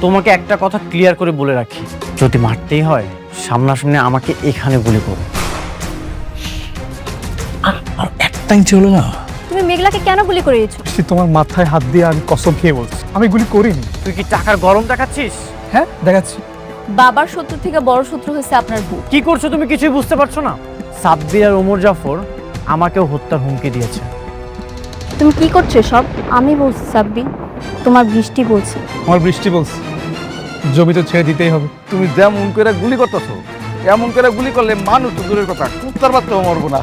তোমাকে একটা কথা ক্লিয়ার করে বলে রাখি, যদি মারতেই হয় সামনাসামনি আমাকে এখানে গুলি করো। আর একটা ইঞ্চি হলো না। তুমি মেঘলাকে কেন গুলি করিয়েছো? তোমার মাথায় হাত দিয়ে আমি কসম খেয়ে বলছি আমি গুলি করিনি। তুই কি টাকার গরম দেখাচ্ছিস? হ্যাঁ দেখাচ্ছি। বাবার শত্রু থেকে বড় শত্রু হয়েছে আপনার বউ। কি করছো তুমি কিছুই বুঝতে পারছো না? সাব্বির আর ওমর জাফর আমাকেও হত্যার হুমকি দিয়েছে। তুমি কি করছো সব? আমি বলছি সাব্বি, তোমার বৃষ্টি বলছে। আমার বৃষ্টি বলছে জমি তো ছেড়ে দিতেই হবে। তুমি যেমন করে গুলি করতেছো, এমন করে গুলি করলে মানুষ তো দূরের কথা, কুত্তার বাচ্চাও মরবো না।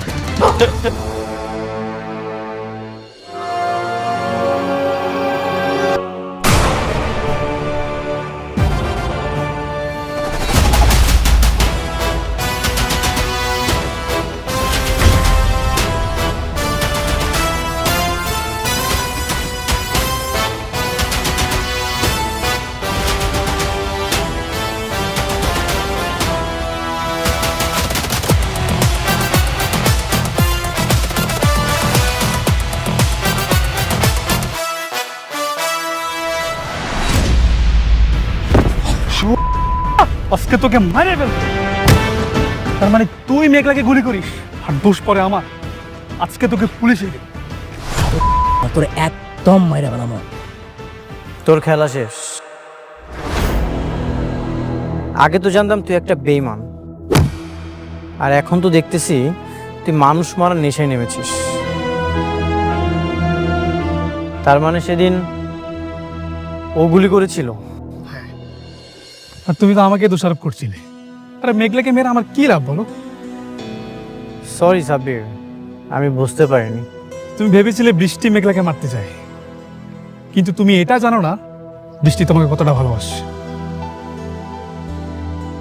আজকে তোকে মারে ফেলবো। তার মানে তুই মেঘলাকে গুলি করিস আর দোষ পরে আমার। আজকে তোকে পুলিশে দেবে। তোর একদম মাইরা বানাবো। তোর খেলা শেষ। আগে তো জানতাম তুই একটা বেঈমান, আর এখন তো দেখতেছি তুই মানুষ মারার নেশায় নেমেছিস। তার মানে সেদিন ও গুলি করেছিল? আর তুমি তো আমাকে দোষারোপ করছিলে। আরে মেঘলাকে মেরে আমার কি লাভ বলো? সরি সাব্বির, আমি বুঝতে পারিনি। তুমি ভেবেছিলে বৃষ্টি মেঘলাকে মারতে চায়, কিন্তু তুমি এটা জানো না বৃষ্টি তোমাকে কতটা ভালোবাসে।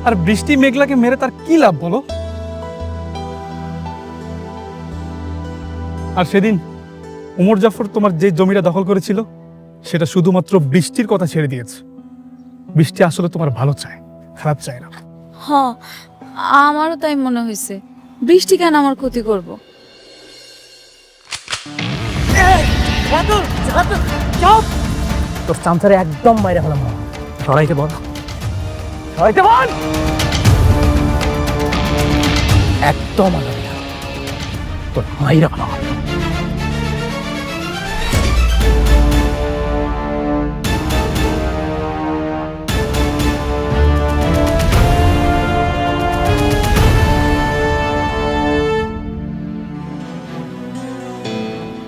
আর বৃষ্টি মেঘলাকে মেরে তার কি লাভ বলো? আর সেদিন ওমর জাফর তোমার যে জমিটা দখল করেছিল সেটা শুধুমাত্র বৃষ্টির কথা ছেড়ে দিয়েছে। বৃষ্টি আসলে তোমার ভালো চায়, খারাপ চায় না। হ্যাঁ, আমারও তাই মনে হয়েছে। বৃষ্টি কেন আমার ক্ষতি করব? তোর চামচারে একদম মাইরা ফেলাম। সরাইতে বল, সরাইতে বল। একদম আগাবি না। তোর মাইরা ফেলাম।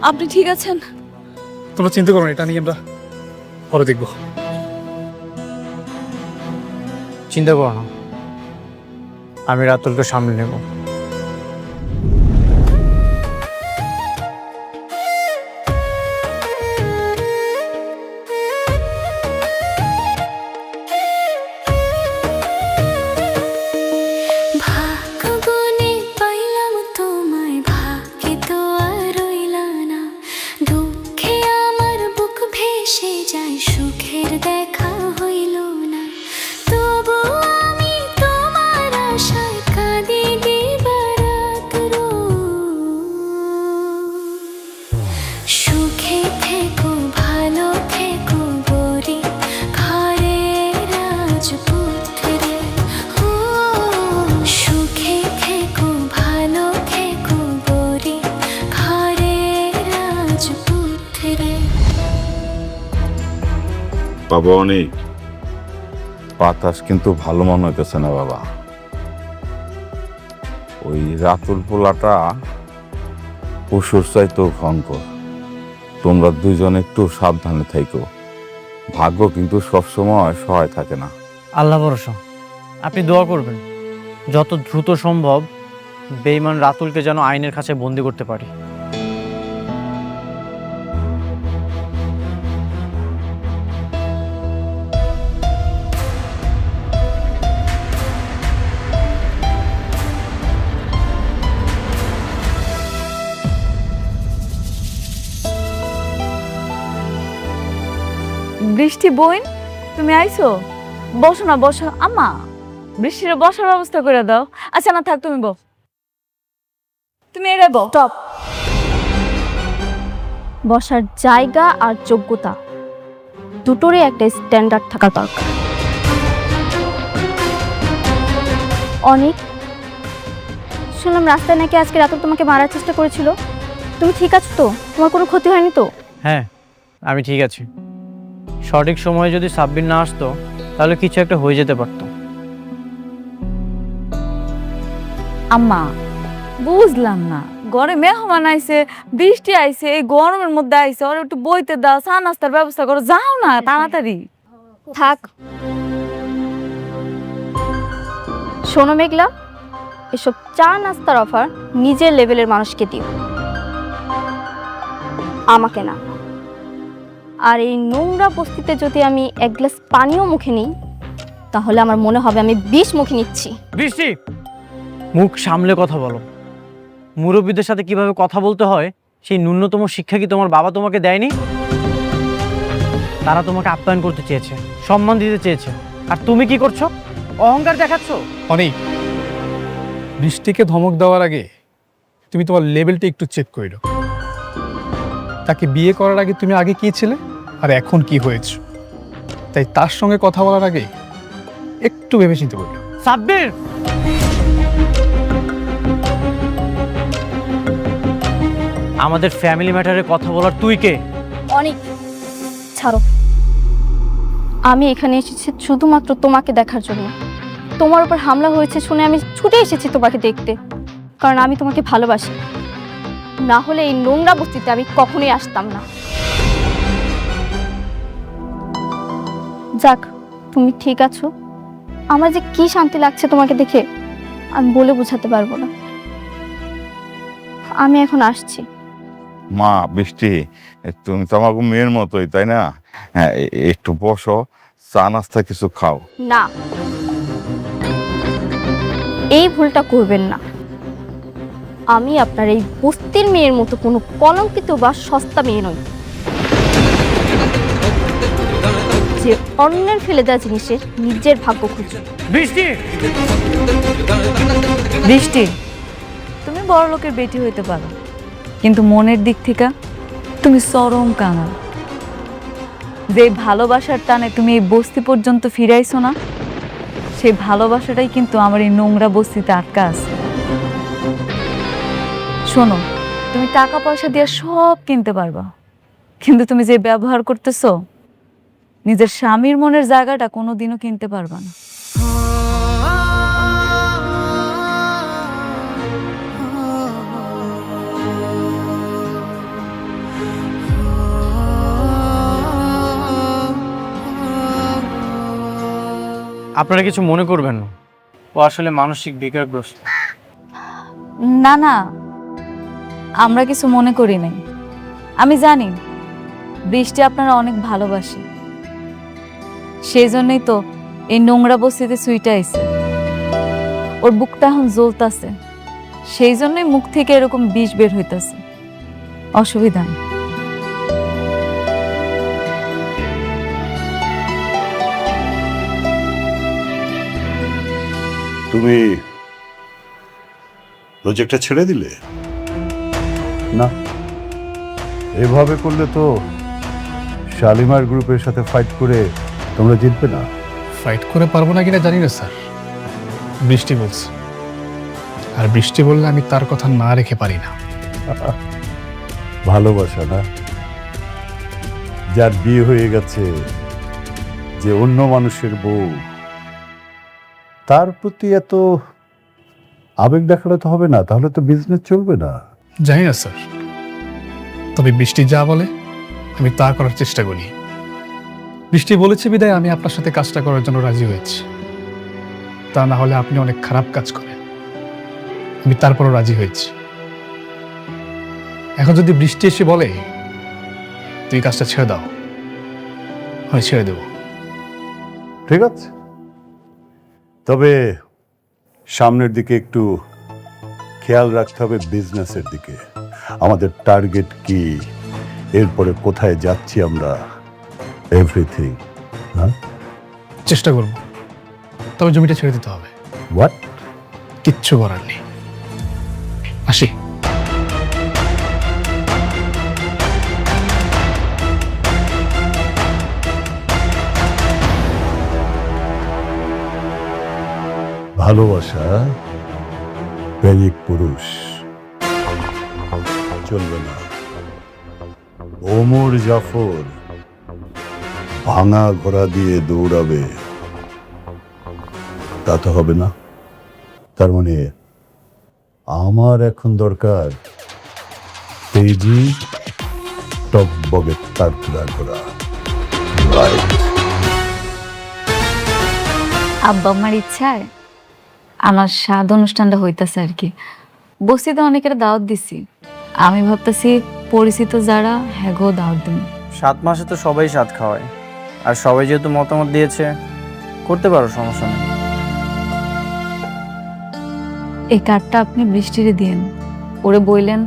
আপনি ঠিক আছেন? তোমরা চিন্তা করো না, এটা নিয়ে আমরা পরে দেখবো। চিন্তা করো না, আমি রাতুলকে সামনে নেব। বাবা অনেক বাতাস কিন্তু ভালো মনে হইতেছে না বাবা। ওই রাতুল পোলাটা পশুর চাইতেও ভয়ঙ্কর। তোমরা দুইজন একটু সাবধানে থাইকো। ভাগ্য কিন্তু সবসময় সহায় থাকে না। আল্লাহ ভরসা, আপনি দোয়া করবেন যত দ্রুত সম্ভব বেঈমান রাতুলকে যেন আইনের কাছে বন্দি করতে পারি। বৃষ্টি বোন, তুমি আইছো? বসো না, বসো। আম্মা, বৃষ্টির বসার ব্যবস্থা করে দাও। আচ্ছা না থাক, তুমি বস। তুমি এরে বস। স্টপ। বসার জায়গা আর যোগ্যতা দুটোরই একটা স্ট্যান্ডার্ড থাকা দরকার। অনেক শুনলাম রাস্তায় নাকি আজকে রাতে তোমাকে মারার চেষ্টা করেছিল, তুমি ঠিক আছো তো? তোমার কোনো ক্ষতি হয়নি তো? হ্যাঁ, আমি ঠিক আছি। সঠিক সময়ে যদি সাব্বির না আসতো তাহলে কিছু একটা হয়ে যেতে পারতো। আম্মা বুঝলাম না, ঘরে মেহমান আইছে, বৃষ্টি আইছে, এই গরমের মধ্যে আইছে, ওর একটু বইতে দাও, চা নাস্তার ব্যবস্থা করো, যাও না তাড়াতাড়ি। থাক। শোনো মেঘলা, এসব চা নাস্তার অফার নিজের লেভেলের মানুষকে দিও, আমাকে না। আর এই নোংরা বস্তিতে যদি আমি এক গ্লাস পানিও মুখে নিই তাহলে আমার মনে হবে আমি 20 মুখে নিচ্ছি। বৃষ্টি, মুখ সামলে কথা বলো। মুরব্বীদের সাথে কিভাবে কথা বলতে হয় সেই ন্যূনতম শিক্ষা কি তোমার বাবা তোমাকে দেয়নি? তারা তোমাকে আপ্যায়ন করতে চেয়েছে, সম্মান দিতে চেয়েছে, আর তুমি কি করছো? অহংকার দেখাচ্ছ। অনেক বৃষ্টিকে ধমক দেওয়ার আগে তুমি তোমার লেভেলটা একটু চেক করে নাও। তাকে বিয়ে করার আগে তুমি আগে কি ছিলে আর এখন কি হয়েছে, তাই তার সঙ্গে কথা বলার আগে একটু ভেবে চিন্তে করবে। সাব্বির, আমাদের ফ্যামিলি ম্যাটারে কথা বলার তুই কে? অনেক ছাড়ো, আমি এখানে এসেছি শুধুমাত্র তোমাকে দেখার জন্য। তোমার উপর হামলা হয়েছে শুনে আমি ছুটে এসেছি তোমাকে দেখতে, কারণ আমি তোমাকে ভালোবাসি। না হলে এই নোংরা বস্তিতে আমি কখনোই আসতাম না। যাক, তুমি ঠিক আছো। আমার যে কি শান্তি লাগছে তোমাকে দেখে আমি বলে বোঝাতে পারবো না। আমি এখন আসছি। মা বৃষ্টি, তুমি তো আমাকে মেয়ের মতোই, তাই না? হ্যাঁ, একটু বসো, চা নাস্তা কিছু খাও। না, এই ভুলটা করবেন না। আমি আপনার এই বস্তির মেয়ের মতো কোনো কলঙ্কিত বা সস্তা মেয়ে নই, যে অন্যের ফেলে দেওয়া জিনিসের নিজের ভাগ্য খুঁজে। বৃষ্টি, বৃষ্টি, তুমি বড় লোকের বেটি হইতে পারো, কিন্তু মনের দিক থেকে তুমি চরম কাঙাল। যে ভালোবাসার টানে তুমি এই বস্তি পর্যন্ত ফিরাইছো না, সেই ভালোবাসাটাই কিন্তু আমার এই নোংরা বস্তিতে আটকা আছে। শোনো, তুমি টাকা পয়সা দিয়ে সব কিনতে পারবা, কিন্তু তুমি যে ব্যবহার করতেছো, নিজের স্বামীর মনের জায়গাটা কোনোদিনও কিনতে পারবা না। আপনারা কিছু মনে করবেন না, ও আসলে মানসিক বিকারগ্রস্ত। না না, আমরা কিছু মনে করি নাই। আমি জানি বৃষ্টি আপনারা অনেক ভালোবাসে, সেই জন্যই তো এই নোংরা বস্তিতে সুইটা আইছে। ওর বুকটা এখন জ্বলতাছে, সেই জন্যই মুখ থেকে এরকম বিষ বের হইতাছে। অসুবিধা নেই। তুমি প্রজেক্টটা ছেড়ে দিলে? না, এভাবে করলে তো শালিমার গ্রুপের সাথে ফাইট করে তোমরা জিতবে না। ফাইট করে পারবো না কিনা জানি না স্যার, বৃষ্টি বলছে, আর বৃষ্টি বললে আমি তার কথা না রেখে পারি না। ভালোবাসা না, যার বিয়ে হয়ে গেছে, যে অন্য মানুষের বউ, তার প্রতি এত আবেগ দেখালে তো হবে না, তাহলে তো বিজনেস চলবে না। জানি না স্যার, তবে বৃষ্টি যা বলে আমি তা করার চেষ্টা করি। বৃষ্টি বলেছে বিদায় আমি আপনার সাথে কাজটা করার জন্য রাজি হয়েছি, তা না হলে আপনি অনেক খারাপ কাজ করেন। আমি তারপরও রাজি হয়েছি। এখন যদি বৃষ্টি এসে বলে তুই কাজটা ছেড়ে দাও, হয় ছেড়ে দেব। ঠিক আছে, তবে সামনের দিকে একটু খেয়াল রাখতে হবে, বিজনেসের দিকে। আমাদের টার্গেট কি, এরপরে কোথায় যাচ্ছি আমরা, এভরিথিং। হ্যাঁ, চেষ্টা করব, তবে জমিটা ছেড়ে দিতে হবে। হোয়াট? কিচ্ছু করার নেই। আসি। ভালোবাসা প্রেমিক পুরুষ চলবে না। ওমর জাফর ভাঙা ঘোড়া দিয়ে দৌড়াবে, তা তো হবে না। তার মানে আমার এখন দরকার তেজি টকবগে তারকুড়া ঘোড়া। রাইট। আব্বা আমার ইচ্ছায় আমার স্বাদ অনুষ্ঠানটা হইতাছে আর কি। বস্তিতে অনেকের দাওয়াত দিছি, আমি ভাবতেছি পরিচিত যারা হ্যাগো দাওয়াত দিন। 7 মাসে তো সবাই স্বাদ খাওয়ায়, আর সবাই যেহেতু মতামত দিয়েছে করতে পারো, সমস্যা নেই। এই কার্ডটা আপনি বৃষ্টিরে দিন, ওরে বললেন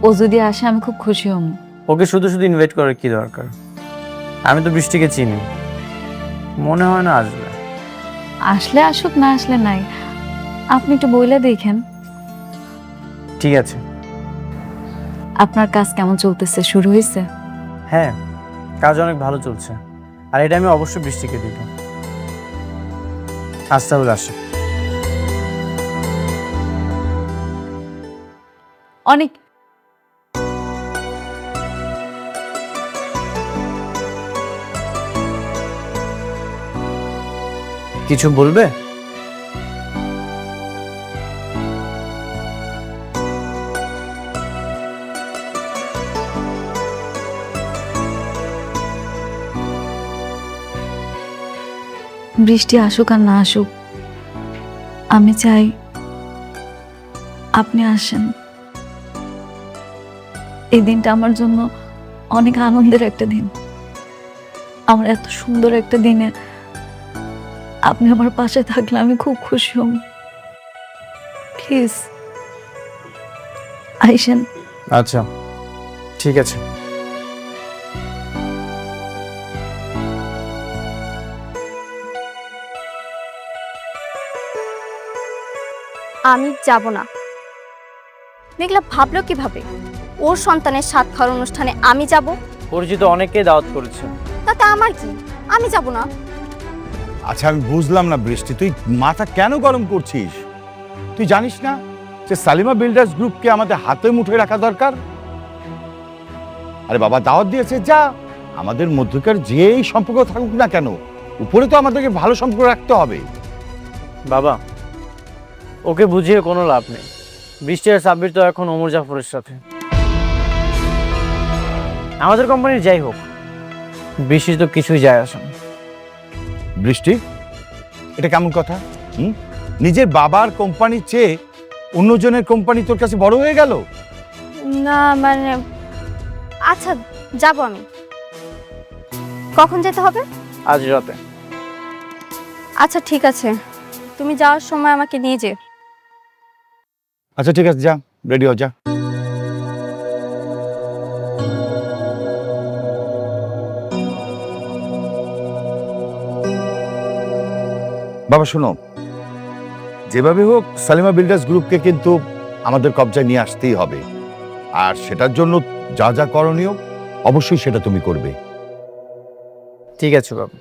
ও যদি আসে আমি খুব খুশি হব। ওকে শুধু শুধু ইনভাইট করার কি দরকার? আমি তো বৃষ্টিকে চিনি, মনে হয় না আসবে। আসলে আসুক, না আসলে নাই, আপনি একটু বইলে দেখেন। ঠিক আছে। আপনার কাজ কেমন চলতেছে, শুরু হয়েছে? হ্যাঁ, কাজ অনেক ভালো চলছে, আর এটা আমি অবশ্যই বৃষ্টিকে দিব। আজ তাহলে আসি। অনেক কিছু বলবে? বৃষ্টি আসুক আর না আসুক, আমি চাই আপনি আসেন। এই দিনটা আমার জন্য অনেক আনন্দের একটা দিন। আমার এত সুন্দর একটা দিনে আপনি আমার পাশে থাকলে আমি খুব খুশি হব। প্লিজ আইসেন। আচ্ছা, ঠিক আছে। আমি যাব না। মেঘলা ভাবলো কিভাবে ওর সন্তানের সাত খাওয়ার অনুষ্ঠানে আমি যাব? পরিচিত অনেককেই দাওয়াত করেছে। তাতে আমার কি? আমি যাব না। আচ্ছা আমি বুঝলাম না বৃষ্টি, তুই মাথা কেন গরম করছিস? তুই জানিস না যে সালিমা বিল্ডার্স গ্রুপকে আমাদের হাতে মুঠোয় রাখা দরকার? আরে বাবা দাওয়াত দিয়েছে, যা। আমাদের মধ্যকার যেই সম্পর্ক থাকুক না কেন, উপরে তো আমাদেরকে ভালো সম্পর্ক রাখতে হবে। বাবা, ওকে বুঝিয়ে কোনো লাভ নেই। বৃষ্টি আর সাব্বির তো এখন ওমর জাফরের সাথে। আমাদের কোম্পানির যাই হোক, বৃষ্টির তো কিছুই যায় আসে না। বৃষ্টি, এটা কেমন কথা? নিজের বাবার কোম্পানির চেয়ে অন্যজনের কোম্পানি তোর কাছে বড় হয়ে গেল? না মানে, আচ্ছা যাব আমি। কখন যেতে হবে? আজ রাতে। আচ্ছা ঠিক আছে, তুমি যাওয়ার সময় আমাকে নিয়ে যেও। আচ্ছা ঠিক আছে, যা, রেডি হ, যা। বাবা শোনো, যেভাবে হোক সালিমা বিল্ডার্স গ্রুপকে কিন্তু আমাদের কবজায় নিয়ে আসতেই হবে, আর সেটার জন্য যা যা করণীয় অবশ্যই সেটা তুমি করবে। ঠিক আছে বাবা।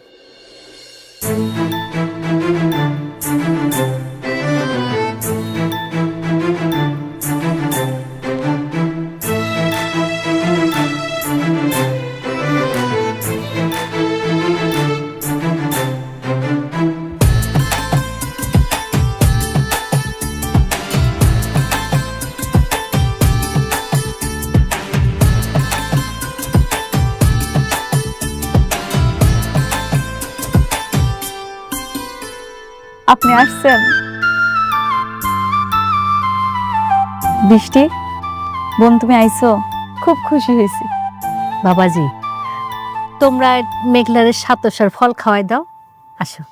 আপনি আসছেন? বৃষ্টি বোন, তুমি আইছো, খুব খুশি হয়েছি। বাবাজি, তোমরা মেঘলারের সাতসার ফল খাওয়াই দাও। আসো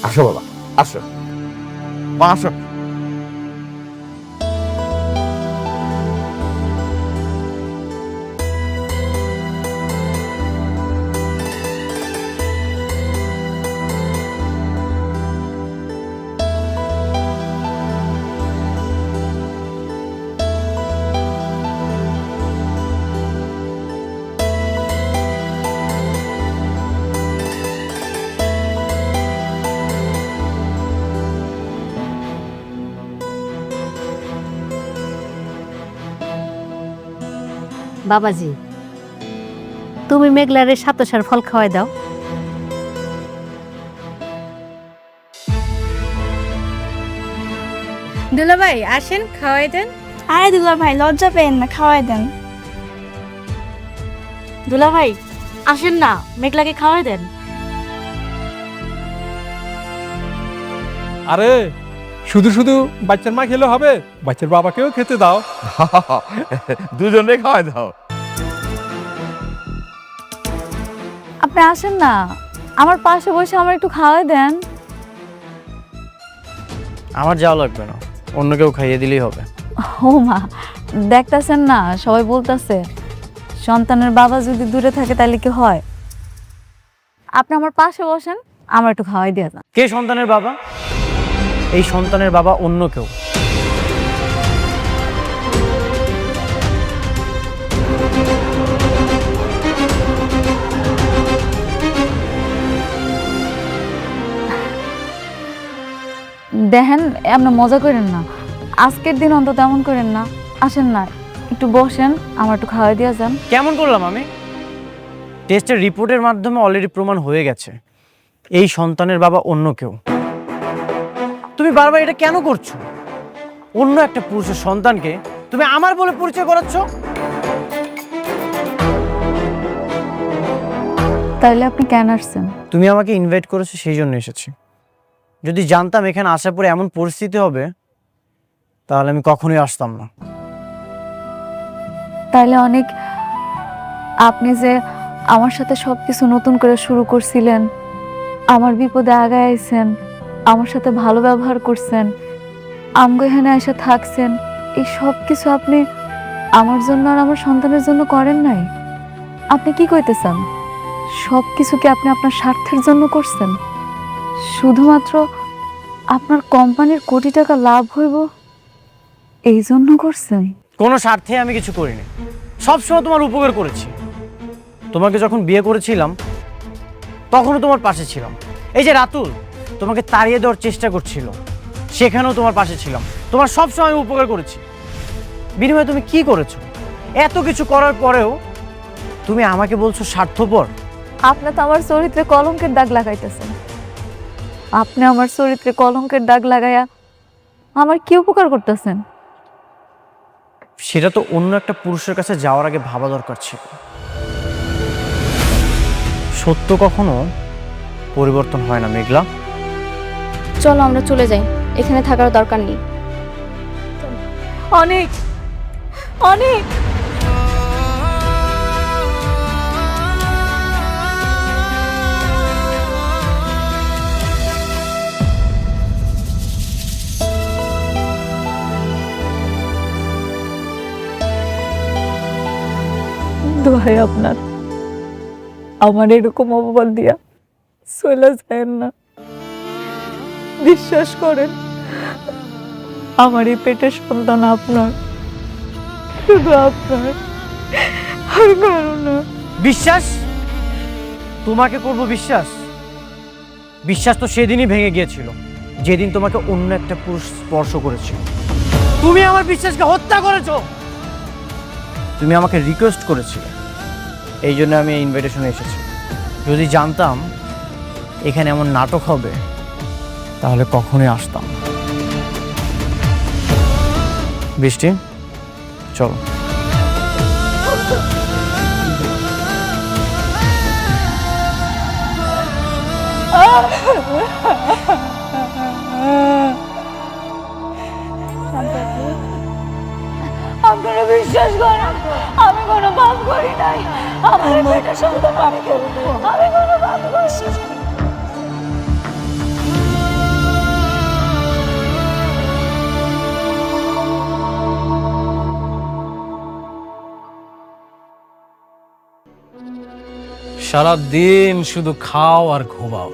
আসো বাবা, আসো মা, আসো। বাবাজি, তুমি মেঘলারে সাতশার ফল খাওয়াই দাও। দুলাভাই আসেন, খাওয়াই দেন। আরে দুলা ভাই লজ্জা পেন না, খাওয়াই দেন। দুলাভাই আসেন না, মেঘলাকে খাওয়াই দেন। আরে শুধু শুধু বাচ্চার মা খেলে হবে, বাচ্চার বাবাকেও খেতে দাও। দুজনে খাওয়াই দাও। আপনি আসেন না, আমার পাশে বসে আমার একটু খাওয়াই দেন। আমার যাওয়া লাগবে না, অন্য কেউ খাইয়ে দিলেই হবে। ও মা, দেখতাছেন না সবাই বলতাছে সন্তানের বাবা যদি দূরে থাকে তাহলে কি হয়? আপনি আমার পাশে বসেন, আমার একটু খাওয়াই দিয়ে যান। কে সন্তানের বাবা? এই সন্তানের বাবা অন্য কেউ। দেখেন, আপনি মজা করেন না, আজকের দিন অন্তত এমন করেন না। আসেন না, একটু বসেন, আমার একটু খাওয়াই দিয়ে যান। কেমন করলাম আমি? টেস্টের রিপোর্টের মাধ্যমে অলরেডি প্রমাণ হয়ে গেছে এই সন্তানের বাবা অন্য কেউ। তুমি বারবার এটা কেন করছো? অন্য একটা পুরুষের সন্তানকে তুমি আমার বলে পরিচয় করাচ্ছ। তাইলে আপনি কেন আসছেন? তুমি আমাকে ইনভাইট করেছো, সেই জন্য এসেছি। যদি জানতাম এখানে আসার পরে এমন পরিস্থিতি হবে তাহলে আমি কখনোই আসতাম না। তাইলে অনেক, আপনি যে আমার সাথে সবকিছু নতুন করে শুরু করছিলেন, আমার বিপদে আগায় আইছেন, আমার সাথে ভালো ব্যবহার করছেন, আমগো এখানে এসে থাকছেন, এই সব কিছু আপনি আমার জন্য আর আমার সন্তানের জন্য করেন নাই। আপনি কি কইতেছেন? সব কিছু কি আপনি আপনার স্বার্থের জন্য করছেন? শুধুমাত্র আপনার কোম্পানির কোটি টাকা লাভ হইব এই জন্য করছেন? কোনো স্বার্থে আমি কিছু করিনি, সবসময় তোমার উপকার করেছি। তোমাকে যখন বিয়ে করেছিলাম তখনও তোমার পাশে ছিলাম। এই যে রাতুল তোমাকে তাড়িয়ে দেওয়ার চেষ্টা করছিল, সেখানেও তোমার পাশে ছিলাম। তোমার সবসময় আমি উপকার করেছি। বিনিময়ে তুমি কি করেছো? এত কিছু করার পরেও তুমি আমাকে বলছো স্বার্থপর। আপনি তো আমার চরিত্রে কলঙ্কের দাগ লাগাইতেছেন। আপনি আমার চরিত্রে কলঙ্কের দাগ লাগাইয়া আমার কি উপকার করতেছেন? সেটা তো অন্য একটা পুরুষের কাছে যাওয়ার আগে ভাবা দরকার ছিল। সত্য কখনো পরিবর্তন হয় না মেঘলা। চলো আমরা চলে যাই, এখানে থাকার দরকার নেই। অনেক অনেক দোহাই আপনার, আমার এরকম অপবাদ দিয়া চলে যায় না। বিশ্বাস করেন, আমার এই পেটের সন্তান আপনার, শুধু আপনার, আর কারো না। বিশ্বাস? তোমাকে করব বিশ্বাস? বিশ্বাস তো সেদিনই ভেঙে গিয়েছিল যেদিন তোমাকে অন্য একটা পুরুষ স্পর্শ করেছিল। তুমি আমার বিশ্বাসকে হত্যা করেছো। তুমি আমাকে রিকোয়েস্ট করেছিলে, এই জন্য আমি এই ইনভাইটেশনে এসেছি। যদি জানতাম এখানে এমন নাটক হবে তাহলে কখনোই আসতাম না। বৃষ্টি, চলো। আপনারা বিশ্বাস করেন, আমি কোনো পাপ করি নাই। আমার পেটের সন্তান আমি কোনো পাপ করি নাই। সারাদিন শুধু খাও আর ঘুমাও,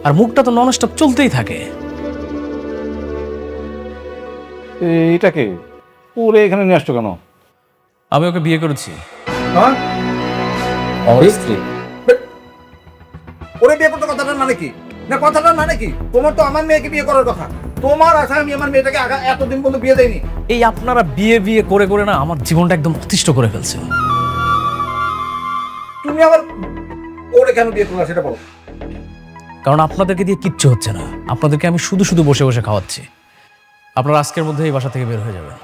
আর মুখটা তো ননস্টপ চলতেই থাকে। এটাকে ওরে এখানে নিয়ে আসছো কেন? আমি ওকে বিয়ে করেছি। হ্যাঁ, স্ত্রী। ওরে বিয়ে করতে কথাটার মানে কি? না কথাটার মানে কি? তোমার তো আমার মেয়েকে বিয়ে করার কথা। তোমার আশা আমি আমার মেয়েটাকে এতদিন পর্যন্ত বিয়ে দেয়নি। এই আপনারা বিয়ে বিয়ে করে করে না আমার জীবনটা একদম অতিষ্ঠ করে ফেলছেন। তুমি আবার ওরে কেন বিয়ে করলা সেটা বলো। কারণ আপনাদেরকে দিয়ে কিচ্ছু হচ্ছে না, আপনাদেরকে আমি শুধু শুধু বসে বসে খাওয়াচ্ছি। আপনারা আজকের মধ্যে এই বাসা থেকে বের হয়ে যাবেন।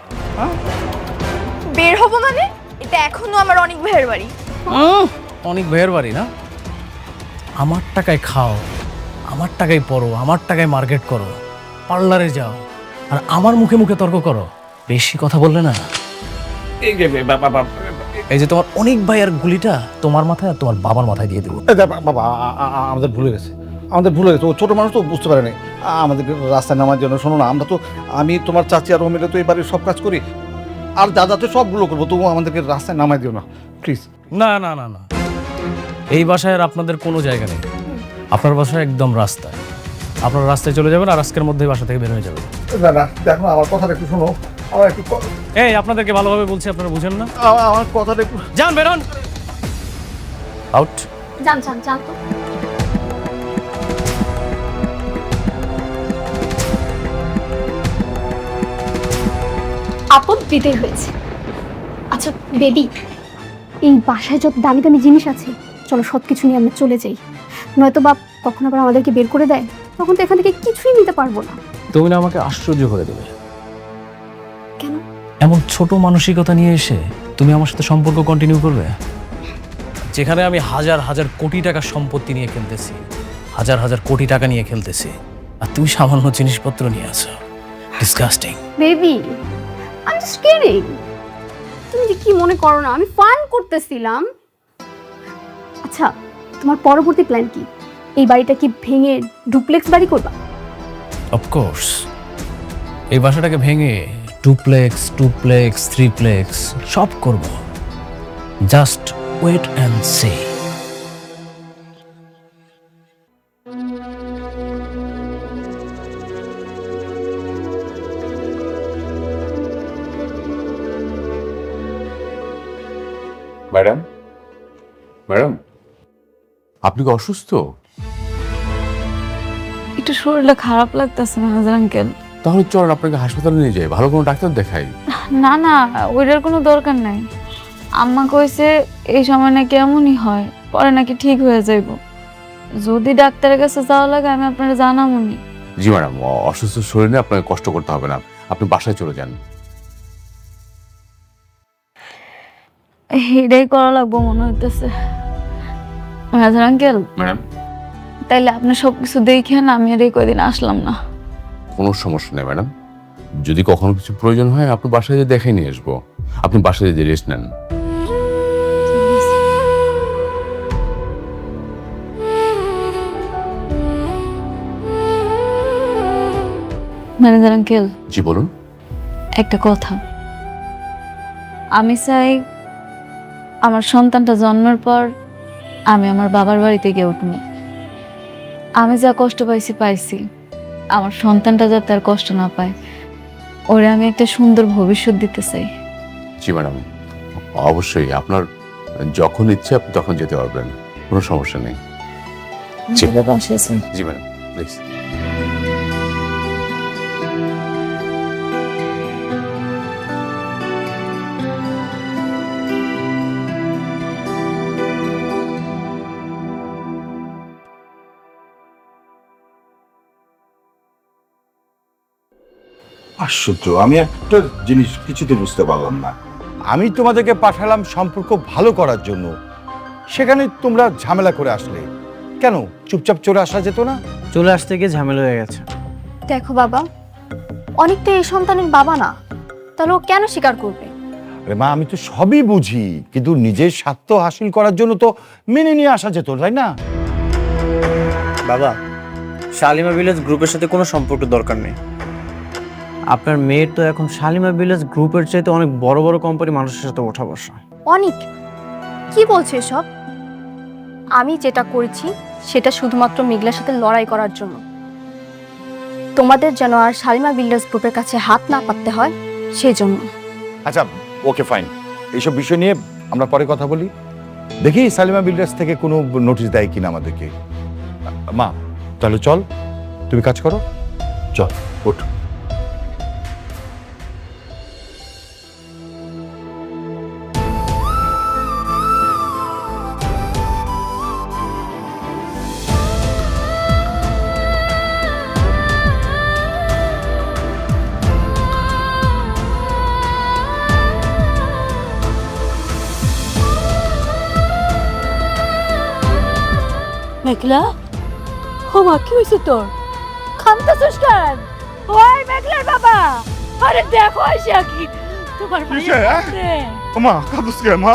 বের হবো মানে? এটা এখনো আমার অনেক ভাইয়ের বাড়ি। অনেক ভাইয়ের বাড়ি না? আমার টাকায় খাও, আমার টাকায় পড়ো, আমার টাকায় মার্কেট করো, পার্লারে যাও, আর আমার মুখে মুখে তর্ক করো। বেশি কথা বললে না এই যে তোমার অনেক ভাইয়ের গুলিটা তোমার মাথায় আর তোমার বাবার মাথায় দিয়ে দেবো। বাবা আমাদের ভুলে গেছে, আমাদের ভুলে গেছে। ও ছোট মানুষ তো বুঝতে পারে না আমাদেরকে রাস্তায় নামার জন্য। শোনো না, আমরা তো আমি তোমার চাচি আর ও মিলে তো এই বাড়ির সব কাজ করি, আর যা যাতে সবগুলো করবো, তবু আমাদেরকে রাস্তায় নামাই দিও না প্লিজ। না না না না, এই বাসায় আর আপনাদের কোনো জায়গা নেই। আপনার বাসায় একদম রাস্তায়। আপনারা রাস্তায় চলে যাবেন আর আজকের মধ্যে বাসা থেকে বের হয়ে যাবেন। না না দেখো আমার কথাটা একটু শোনো, আমার একটু এই আপনাদেরকে ভালোভাবে বলছি, আপনারা বুঝেন না? আমার কথাটা একটু যান, বেরোন, আউট। যান যান যান তো। আপদ বিদায় হয়েছে। আচ্ছা বেবি, এই বাসায় যত দামি দামি জিনিস আছে, চলো সব কিছু নিয়ে আমরা চলে যাই। নয়তো বাপ কখন আবার আমাদেরকে বের করে দেয়, তখন তো এখান থেকে কিছুই নিতে পারবো না। তুমি না আমাকে আশ্চর্য করে দেবে। কেন? এমন ছোট মানসিকতা নিয়ে এসে তুমি আমার সাথে সম্পর্ক কন্টিনিউ করবে, যেখানে আমি হাজার হাজার কোটি টাকার সম্পত্তি নিয়ে খেলতেছি, হাজার হাজার কোটি টাকা নিয়ে খেলতেছি, আর তুমি সামান্য জিনিসপত্র নিয়ে আছো। Disgusting. Baby, I am just kidding. তুমি যে কি মনে করো না, আমি ফান করতেছিলাম। আচ্ছা, তোমার পরবর্তী প্ল্যান কি? এই বাড়িটা কি ভেঙে ডুপ্লেক্স বাড়ি করবা? অফকোর্স, এই বাসাটাকে ভেঙে ডুপ্লেক্স, টুপ্লেক্স, থ্রিপ্লেক্স সব করব। Just wait and see. Madam, madam, আপনি কি অসুস্থ? একটু শরীরটা খারাপ লাগতেছে মেহেজার আঙ্কেল। তাহলে চলেন আপনাকে হাসপাতালে নিয়ে যাই, ভালো কোনো ডাক্তার দেখাই। না না, ওইটার কোনো দরকার নাই। আম্মা কইছে এই সময় নাকি এমনই হয়, পরে নাকি ঠিক হয়ে যাইব। যদি ডাক্তারের কাছে যাওয়া লাগে আমি আপনারা জানাবনি। জি ম্যাডাম, অসুস্থ শরীরে আপনাকে কষ্ট করতে হবে না, আপনি বাসায় চলে যান। এটাই করা লাগবো মনে হইতেছে। মেহেজার আঙ্কেল, ম্যাডাম, তাইলে আপনি সবকিছু দেখেন, আমি আর এই কয়দিন আসলাম না। কোনো সমস্যা নেই ম্যাডাম, যদি কখনো কিছু প্রয়োজন হয় আপনি বাসায় যেয়ে দেখে নিয়ে আসবো। আপনি বাসায় যেয়ে রেস্ট নেন। ম্যানেজার আঙ্কেল, জি বলুন। একটা কথা, আমি চাই আমার সন্তানটা জন্মের পর আমি আমার বাবার বাড়িতে গিয়ে উঠবো। আমি যা কষ্ট পাইছি, আমার সন্তানটা যাতে আর কষ্ট না পায়, ওরে আমি একটা সুন্দর ভবিষ্যৎ দিতে চাই। জি ম্যাডাম, অবশ্যই আপনার যখন ইচ্ছে আপনি তখন যেতে পারবেন, কোনো সমস্যা নেই। জি জি ম্যাডাম, প্লিজ। আশ্চর্য, আমি একটা জিনিস কিছুতে বুঝতে পারলাম না। আমি তোমাদেরকে পাঠালাম সম্পর্ক ভালো করার জন্য, সেখানে তোমরা ঝামেলা করে আসলে কেন? চুপচাপ চলে আসা যেত না? চলে আসতে গিয়ে ঝামেলা হয়ে গেছে। দেখো বাবা, অনেক তো এই সন্তানের বাবা না, তাহলে ও কেন স্বীকার করবে? আরে মা, আমি তো সবই বুঝি, কিন্তু নিজের স্বার্থ হাসিল করার জন্য তো মেনে নিয়ে আসা যেত, তাই না? বাবা, শালিমা ভিলেজ গ্রুপের সাথে কোনো সম্পর্ক দরকার নেই। আপনার মেয়ের তো এখন শালিমা ভিলেজ গ্রুপের চাইতে অনেক বড় বড় কোম্পানি মানুষের সাথে ওঠা বসা। অনেক কি বলছে সব? আমি যেটা করেছি সেটা শুধুমাত্র মেঘলার সাথে লড়াই করার জন্য। তোমাদের যেন আর শালিমা বিল্ডার্স গ্রুপের কাছে হাত না পাততে হয়, সেই জন্য। আচ্ছা, ওকে ফাইন, এইসব বিষয় নিয়ে আমরা পরে কথা বলি। দেখি সালিমা বিল্ডার্স থেকে কোনো নোটিশ দেয় কিনা আমাদেরকে। মা, তাহলে চল, তুমি কাজ করো, চল ওঠ। মেঘলা ও মা কি হয়েছে তোর খান্তাছিস কেন ওই মেঘলার বাবা আরে দেখো আইসা কি তোমার মা কাঁদছিস কে মা?